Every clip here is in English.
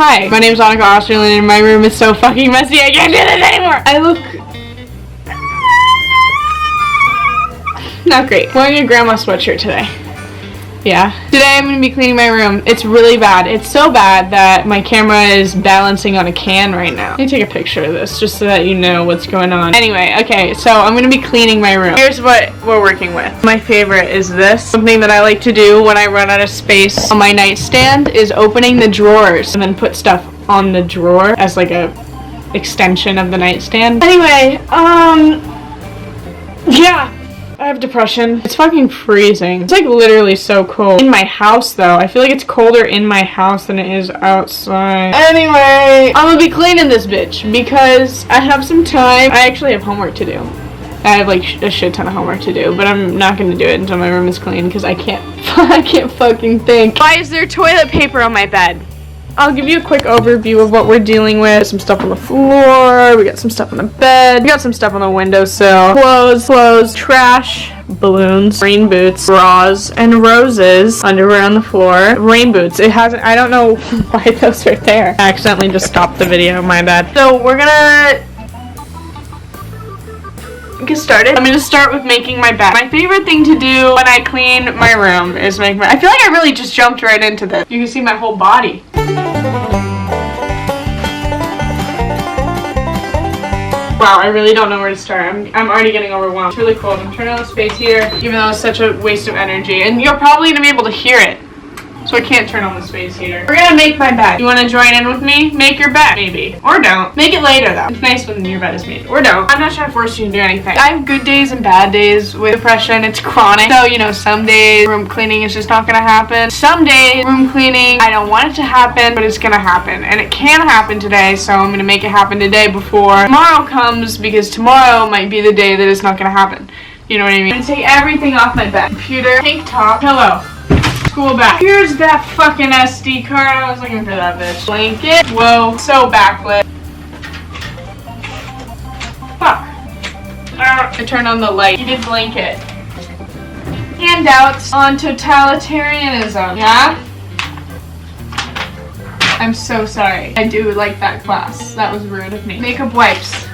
Hi, my name is Annika Osterlin and my room is so fucking messy I can't do this anymore. I look not great. Wearing a grandma sweatshirt today. Yeah. Today I'm going to be cleaning my room. It's really bad. It's so bad that my camera is balancing on a can right now. Let me take a picture of this just so that you know what's going on. Anyway, okay, so I'm going to be cleaning my room. Here's what we're working with. My favorite is this. Something that I like to do when I run out of space on my nightstand is opening the drawers and then put stuff on the drawer as like a extension of the nightstand. Anyway, yeah. I have depression. It's fucking freezing. It's like literally so cold. In my house though. I feel like it's colder in my house than it is outside. Anyway, I'm gonna be cleaning this bitch because I have some time. I actually have homework to do. I have like a shit ton of homework to do, but I'm not gonna do it until my room is clean because I can't fucking think. Why is there toilet paper on my bed? I'll give you a quick overview of what we're dealing with. Some stuff on the floor, we got some stuff on the bed, we got some stuff on the windowsill, clothes, trash, balloons, rain boots, bras, and roses, underwear on the floor, rain boots. I don't know why those are there. I accidentally just stopped the video, my bad. So we're gonna get started. I'm gonna start with making my bed. My favorite thing to do when I clean my room is make my, I feel like I really just jumped right into this. You can see my whole body. Wow, I really don't know where to start. I'm already getting overwhelmed. It's really cold. I'm turning on the space heater, even though it's such a waste of energy. And you're probably gonna be able to hear it. So I can't turn on the space heater. We're gonna make my bed. You wanna join in with me? Make your bed, maybe. Or don't. Make it later though. It's nice when your bed is made. Or don't. I'm not trying to force you to do anything. I have good days and bad days with depression. It's chronic. So, you know, some days room cleaning is just not gonna happen. Some days room cleaning, I don't want it to happen, but it's gonna happen. And it can happen today, so I'm gonna make it happen today before tomorrow comes, because tomorrow might be the day that it's not gonna happen. You know what I mean? I'm gonna take everything off my bed. Computer, tank top, pillow. School bag. Here's that fucking SD card. I was looking for that bitch. Blanket. Whoa. So backlit. Fuck. I turned on the light. You did blanket. Handouts on totalitarianism. Yeah? I'm so sorry. I do like that class. That was rude of me. Makeup wipes.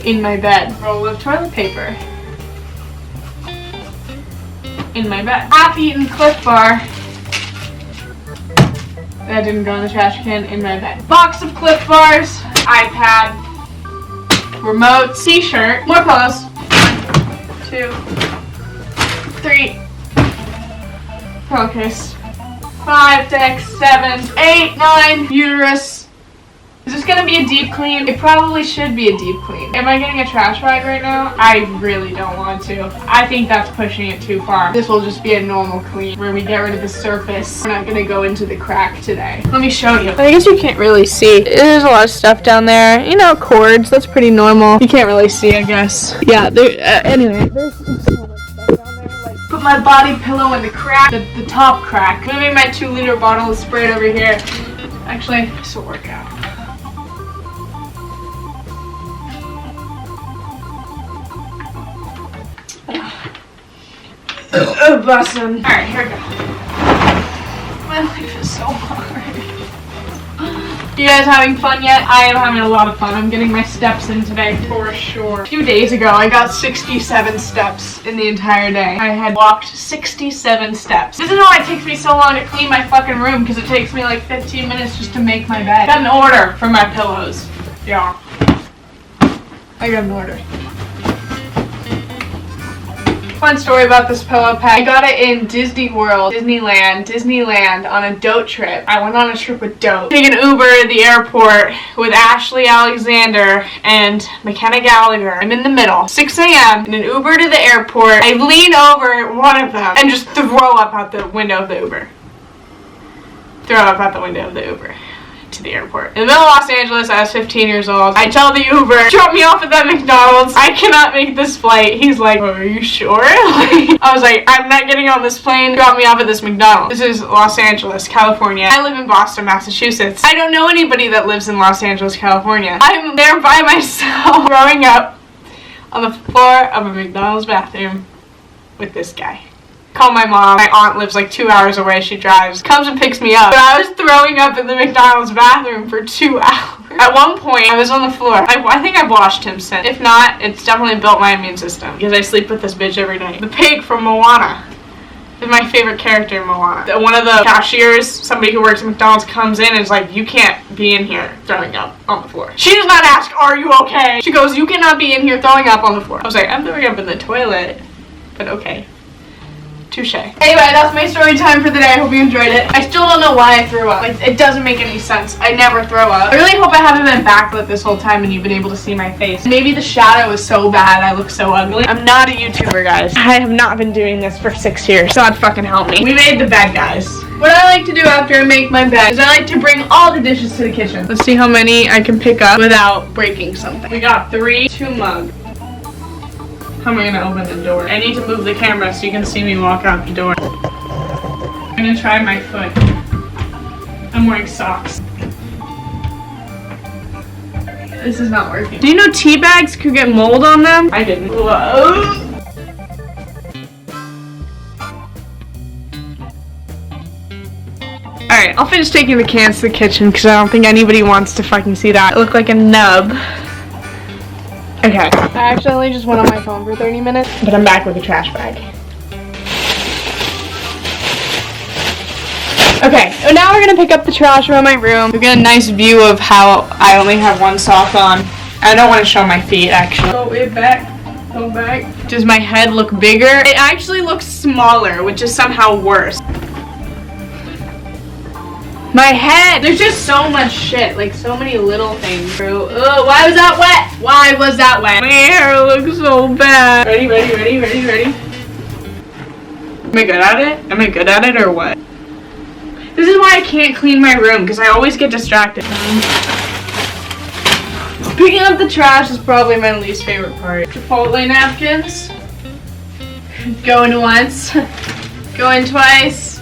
In my bed. Roll of toilet paper. In my bed. Half-eaten Cliff Bar. That didn't go in the trash can. In my bed. Box of Cliff Bars. iPad. Remote. T-shirt. More pillows. 1, 2, 3. Pillowcase. 5, 6, 7, 8, 9. Uterus. Is this gonna be a deep clean? It probably should be a deep clean. Am I getting a trash bag right now? I really don't want to. I think that's pushing it too far. This will just be a normal clean where we get rid of the surface. We're not gonna go into the crack today. Let me show you. I guess you can't really see. There's a lot of stuff down there. You know, cords. That's pretty normal. You can't really see, I guess. Yeah, anyway, there's so much stuff down there. Like, put my body pillow in the crack, the top crack. Moving my 2-liter bottle of Sprite over here. Actually, this will work out. Oh, bussin'. Alright, here we go. My life is so hard. You guys having fun yet? I am having a lot of fun. I'm getting my steps in today for sure. A few days ago, I got 67 steps in the entire day. I had walked 67 steps. This is why it takes me so long to clean my fucking room, because it takes me like 15 minutes just to make my bed. I got an order for my pillows. Yeah. I got an order. Fun story about this pillow pad. I got it in Disneyland on a Dote trip. I went on a trip with Dote. Take an Uber at the airport with Ashley Alexander and McKenna Gallagher. I'm in the middle. 6 a.m. in an Uber to the airport. I lean over one of them and just throw up out the window of the Uber. Throw up out the window of the Uber. To the airport. In the middle of Los Angeles, I was 15 years old. I tell the Uber, drop me off at that McDonald's. I cannot make this flight. He's like, oh, are you sure? I was like, I'm not getting on this plane. Drop me off at this McDonald's. This is Los Angeles, California. I live in Boston, Massachusetts. I don't know anybody that lives in Los Angeles, California. I'm there by myself, growing up on the floor of a McDonald's bathroom with this guy. Call my mom. My aunt lives like 2 hours away. She drives. Comes and picks me up. But I was throwing up in the McDonald's bathroom for 2 hours. At one point, I was on the floor. I think I've washed him since. If not, it's definitely built my immune system because I sleep with this bitch every night. The pig from Moana is my favorite character in Moana. One of the cashiers, somebody who works at McDonald's, comes in and is like, you can't be in here throwing up on the floor. She does not ask, are you okay? She goes, you cannot be in here throwing up on the floor. I was like, I'm throwing up in the toilet, but okay. Touche. Anyway, that's my story time for the day. I hope you enjoyed it. I still don't know why I threw up. Like, it doesn't make any sense. I never throw up. I really hope I haven't been backlit this whole time and you've been able to see my face. Maybe the shadow is so bad I look so ugly. I'm not a YouTuber, guys. I have not been doing this for 6 years. God fucking help me. We made the bed, guys. What I like to do after I make my bed is I like to bring all the dishes to the kitchen. Let's see how many I can pick up without breaking something. We got 3, 2 mugs. How am I gonna open the door? I need to move the camera so you can see me walk out the door. I'm gonna try my foot. I'm wearing socks. This is not working. Do you know tea bags could get mold on them? I didn't. Whoa. Alright, I'll finish taking the cans to the kitchen because I don't think anybody wants to fucking see that. I look like a nub. Okay. I accidentally just went on my phone for 30 minutes, but I'm back with a trash bag. Okay, so now we're gonna pick up the trash around my room. We get a nice view of how I only have one sock on. I don't want to show my feet, actually. Go way back. Go back. Does my head look bigger? It actually looks smaller, which is somehow worse. My head! There's just so much shit, like so many little things. Oh, why was that wet? Why was that wet? My hair looks so bad. Ready? Am I good at it? Am I good at it or what? This is why I can't clean my room, because I always get distracted. Picking up the trash is probably my least favorite part. Chipotle napkins. Going once. Going twice.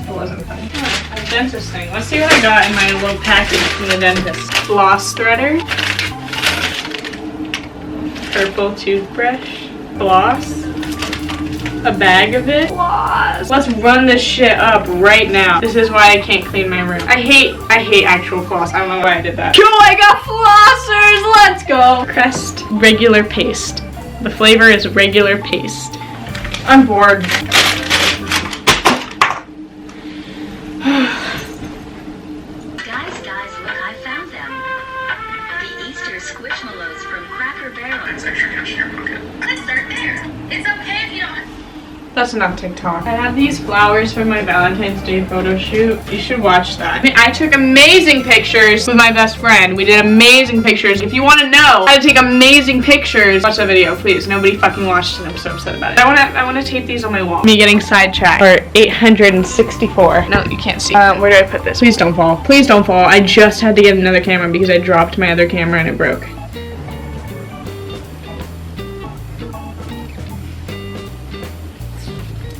Wasn't funny. Oh, a dentist thing. Let's see what I got in my little package from the dentist. Floss threader. Purple toothbrush. Floss. A bag of it. Floss. Let's run this shit up right now. This is why I can't clean my room. I hate actual floss. I don't know why I did that. Cool, I got flossers! Let's go! Crest regular paste. The flavor is regular paste. I'm bored. Guys, look, I found them. The Easter Squishmallows from Cracker Barrel. Thanks, extra cash in your pocket. Let's start there. It's okay if you don't. That's enough TikTok. I have these flowers for my Valentine's Day photo shoot. You should watch that. I took amazing pictures with my best friend. We did amazing pictures. If you want to know how to take amazing pictures, watch that video, please. Nobody fucking watched it. I'm so upset about it. I want to tape these on my wall. Me getting sidetracked. Or 864. No, you can't see. Where do I put this? Please don't fall. Please don't fall. I just had to get another camera because I dropped my other camera and it broke.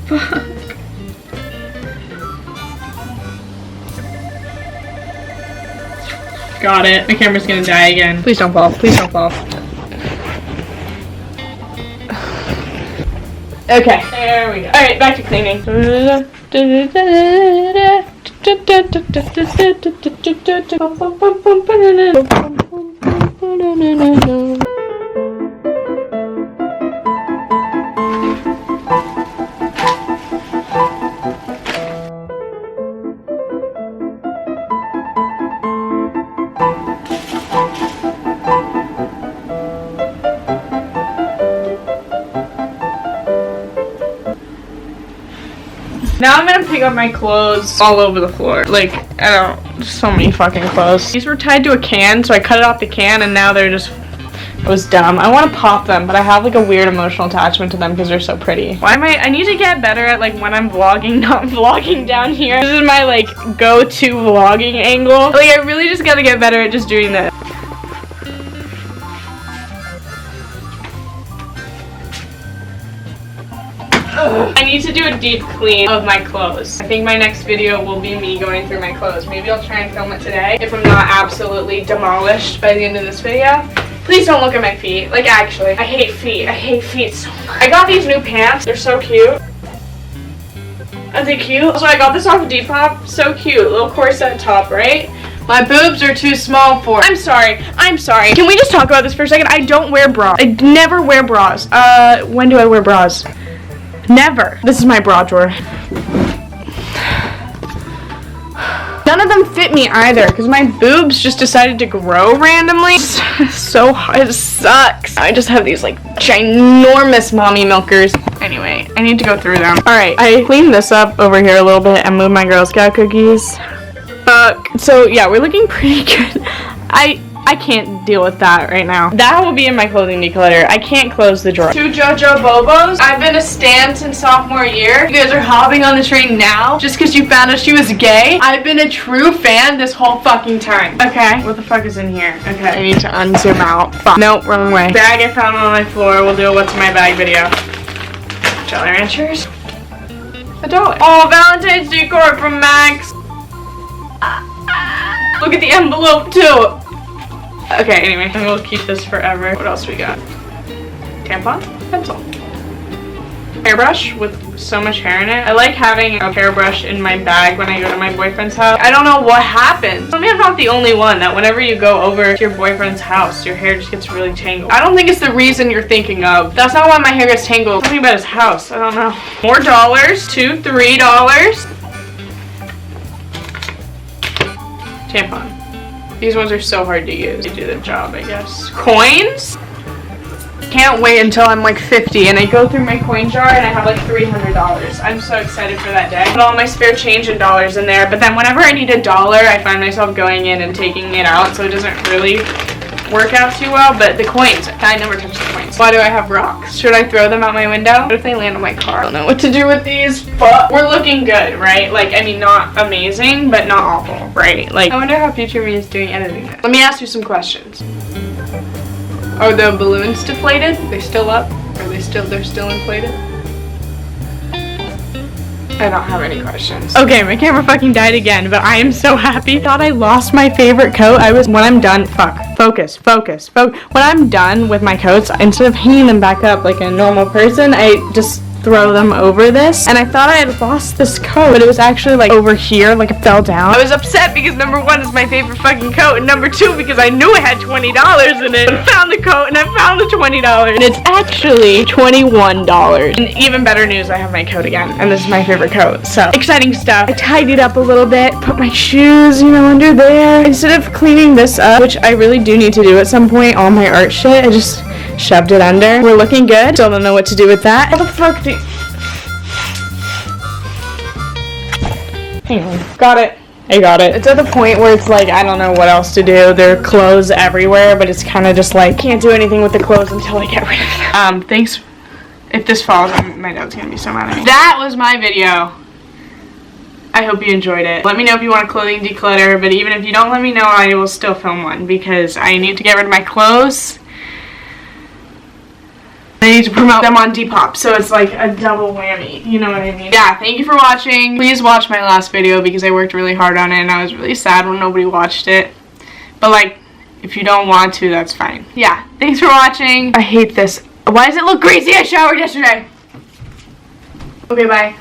Fuck. Got it. My camera's gonna die again. Please don't fall. Please don't fall. Okay. There we go. Alright, back to cleaning. Now I'm gonna pick up my clothes all over the floor. Like, I don't, so many fucking clothes. These were tied to a can, so I cut it off the can and now they're just, it was dumb. I want to pop them, but I have like a weird emotional attachment to them because they're so pretty. Why am I need to get better at like when I'm vlogging, not vlogging down here. This is my like go-to vlogging angle. Like I really just gotta get better at just doing this. I need to do a deep clean of my clothes. I think my next video will be me going through my clothes. Maybe I'll try and film it today if I'm not absolutely demolished by the end of this video. Please don't look at my feet. Like, actually, I hate feet. I hate feet so much. I got these new pants. They're so cute. Are they cute? So I got this off of Depop. So cute. Little corset top, right? My boobs are too small for it. I'm sorry. I'm sorry. Can we just talk about this for a second? I don't wear bras. I never wear bras. When do I wear bras? Never. This is my bra drawer. None of them fit me either because my boobs just decided to grow randomly. So hard. It sucks. I just have these like ginormous mommy milkers. Anyway, I need to go through them. Alright, I cleaned this up over here a little bit and moved my Girl Scout cookies. So yeah, we're looking pretty good. I can't deal with that right now. That will be in my clothing declutter. I can't close the drawer. 2 JoJo Bobos. I've been a stan since sophomore year. You guys are hopping on the train now just because you found out she was gay. I've been a true fan this whole fucking time. Okay, what the fuck is in here? Okay, I need to unzoom out. Fuck. Nope, wrong way. Bag I found on my floor. We'll do a what's in my bag video. Jolly Ranchers. $1. Oh, Valentine's decor from Max. Look at the envelope too. Okay, anyway, and we'll keep this forever. What else we got? Tampon? Pencil. Hairbrush with so much hair in it. I like having a hairbrush in my bag when I go to my boyfriend's house. I don't know what happens. I mean, I'm not the only one that whenever you go over to your boyfriend's house, your hair just gets really tangled. I don't think it's the reason you're thinking of. That's not why my hair gets tangled. Something about his house. I don't know. More dollars. $2, $3. Tampon. These ones are so hard to use. They do the job, I guess. Coins? Can't wait until I'm like 50 and I go through my coin jar and I have like $300. I'm so excited for that day. Put all my spare change and dollars in there, but then whenever I need $1, I find myself going in and taking it out, so it doesn't really work out too well. But the coins, I never touch the coins. Why do I have rocks? Should I throw them out my window? What if they land on my car? I don't know what to do with these, but we're looking good, right? Like, I mean, not amazing, but not awful, right? Like, I wonder how future me is doing editing this. Let me ask you some questions. Are the balloons deflated? They still up? They're still inflated? I don't have any questions. Okay, my camera fucking died again, but I am so happy. Thought I lost my favorite coat. When I'm done, focus. When I'm done with my coats, instead of hanging them back up like a normal person, I just throw them over this. And I thought I had lost this coat, but it was actually like over here, like it fell down. I was upset because number 1 is my favorite fucking coat, and number 2 because I knew it had $20 in it. I found the coat and I found the $20, and it's actually $21. And even better news, I have my coat again, and this is my favorite coat. So exciting stuff. I tidied up a little bit, put my shoes, you know, under there. Instead of cleaning this up, which I really do need to do at some point, all my art shit, I just shoved it under. We're looking good. Still don't know what to do with that. How the fuck do you... Hang on. Got it. I got it. It's at the point where it's like, I don't know what else to do. There are clothes everywhere, but it's kind of just like, can't do anything with the clothes until I get rid of them. Thanks. If this falls, my dad's gonna be so mad at me. That was my video. I hope you enjoyed it. Let me know if you want a clothing declutter, but even if you don't let me know, I will still film one because I need to get rid of my clothes. I need to promote them on Depop, so it's like a double whammy, you know what I mean? Yeah, thank you for watching. Please watch my last video because I worked really hard on it and I was really sad when nobody watched it. But like, if you don't want to, that's fine. Yeah, thanks for watching. I hate this. Why does it look greasy? I showered yesterday. Okay, bye.